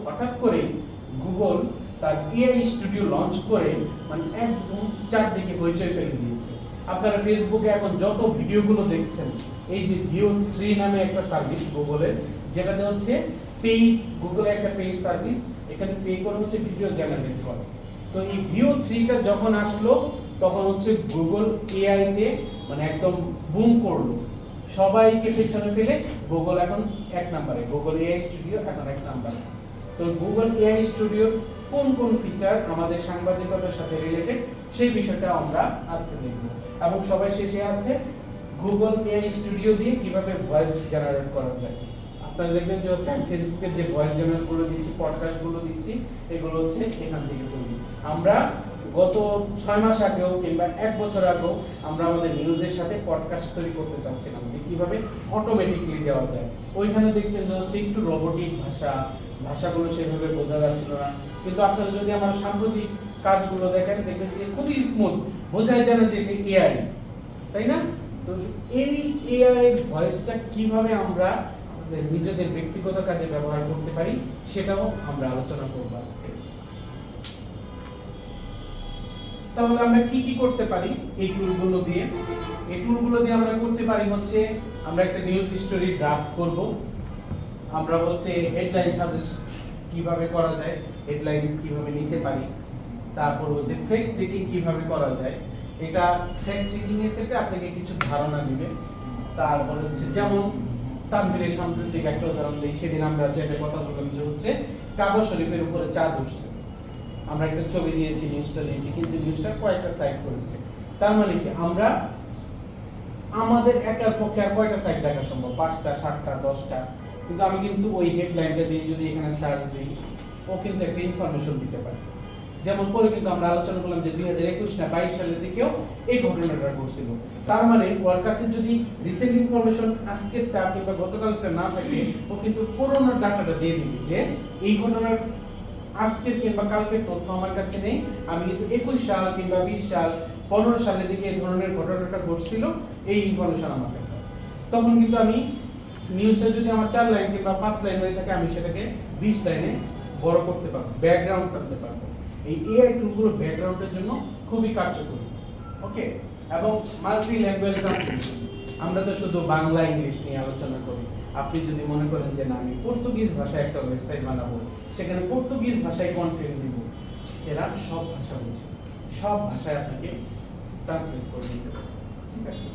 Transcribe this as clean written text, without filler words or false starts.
হঠাৎ করে গুগল তার এআই স্টুডিও লঞ্চ করে মানে একদম চারদিকে হইচই ফেলে দিয়েছে। আপনারা ফেসবুকে এখন যত ভিডিওগুলো দেখছেন, এই যে ভিও 3 নামে একটা সার্ভিস গুগলের, যেটাতে হচ্ছে পেইড, গুগলের একটা পেইড সার্ভিস, এখানে পে করে হচ্ছে ভিডিও জেনারেট করে। তো এই ভিও 3টা যখন আসলো তখন হচ্ছে গুগল এআই তে মানে একদম বুম করলো, সবাইকে পেছনে ফেলে গুগল এখন এক নম্বরে, গুগল এআই স্টুডিও এখন এক নম্বরে। তো গুগল এআই স্টুডিওর কোন কোন ফিচার আমাদের সাংবাদিকতার সাথে রিলেটেড সেই বিষয়টা আমরা আজকে দেখব, এবং সবাই শেষে আছে গুগল এআই স্টুডিও দিয়ে কিভাবে ভয়েস জেনারেট করা যায়। আপনারা দেখবেন যে হচ্ছে ফেসবুকে যে ভয়েস জেনারেট গুলো দিচ্ছি, পডকাস্ট গুলো দিচ্ছি, এগুলো হচ্ছে এখান থেকে তৈরি। আমরা গত 6 মাস আগেও কিংবা 1 বছর আগেও আমরা আমাদের নিউজের সাথে পডকাস্ট তৈরি করতে চাচ্ছিলাম যে কিভাবে অটোমেটিকলি দেওয়া যায়। ওইখানে দেখতেন যে হচ্ছে একটু রোবোটিক ভাষাগুলো সেভাবে বোঝা যাচ্ছিল না, কিন্তু আপনারা যদি আমার সাম্প্রতিক কাজগুলো দেখেন দেখবেন যে খুবই স্মুথ, বোঝাই যায় না যে এটা এআই, তাই না? তো এই এআই ভয়েসটা কিভাবে আমরা আমাদের নিজেদের ব্যক্তিগত কাজে ব্যবহার করতে পারি সেটাও আমরা আলোচনা করব আজকে। তাহলে আমরা কি কি করতে পারি এই টুলগুলো দিয়ে? এই টুলগুলো দিয়ে আমরা করতে পারি হচ্ছে আমরা একটা নিউজ স্টোরি ড্রাফট করব, আমরা হচ্ছে হেডলাইন সাজেস্ট কিভাবে করা যায়, হেডলাইন কিভাবে নিতে পারি, তারপর হচ্ছে ফ্যাক্ট চেকিং কিভাবে করা যায়, এটা ফ্যাক্ট চেকিং এর ক্ষেত্রে আপনাকে কিছু ধারণা দিবে। তারপর হচ্ছে যেমন তানভীরের সাম্প্রতিক একটা উদাহরণ দিই, সেদিন আমরা যেটা কথা বললাম যে হচ্ছে কাগজ শরীফের উপরে চাঁদ উঠছে, আমরা একটা ছবি দিয়েছি, নিউজটা দিয়েছি, কিন্তু নিউজটা কয়েকটা সাইট করেছে। তার মানে কি আমরা আমাদের একার পক্ষে আর কয়টা সাইট দেখা সম্ভব? 5টা, 7টা, 10টা। কিন্তু আমি কিন্তু ওই হেডলাইনটা দিয়ে যদি এখানে সার্চ দিই, ও কিন্তু একটা ইনফরমেশন দিতে পারে। যেমন পরে কিন্তু আমরা আলোচনা করলাম যে 2021 না 22 সালের দিকেও এই ঘটনাটা ঘটছিল। তার মানে ওর কাছে যদি রিসেন্ট ইনফরমেশন আজকেরটা কিংবা গতকালটা না থাকে, ও কিন্তু পুরোনো ডাটাটা দিয়ে দিবে যে এই ঘটনার আজকের কিংবা কালকের তথ্য আমার কাছে নেই, আমি কিন্তু 21 সাল কিংবা 20 সাল 15 সালের দিকে এই ধরনের ঘটনাটা ঘটছিল, এই ইনফরমেশন আমার কাছে আছে। তখন কিন্তু আমি নিউজটা যদি আমার 4 লাইন কিংবা 5 লাইন হয়ে থাকে, আমি সেটাকে 20 লাইনে বড় করতে পারবো, ব্যাকগ্রাউন্ড করতে পারবো। এই এআই টুলগুলো ব্যাকগ্রাউন্ডের জন্য খুবই কার্যকরী। ওকে, এবং মাল্টি ল্যাঙ্গুয়েজ ট্রান্সলেশন, আমরা তো শুধু বাংলা ইংলিশ নিয়ে আলোচনা করি। আপনি যদি মনে করেন যে না আমি পর্তুগিজ ভাষায় একটা ওয়েবসাইট বানাবো, সেখানে পর্তুগিজ ভাষায় কন্টেন্ট দিব, এরা সব ভাষা বুঝে, সব ভাষায় আপনাকে ট্রান্সলেট করে দিতে পারে। ঠিক আছে?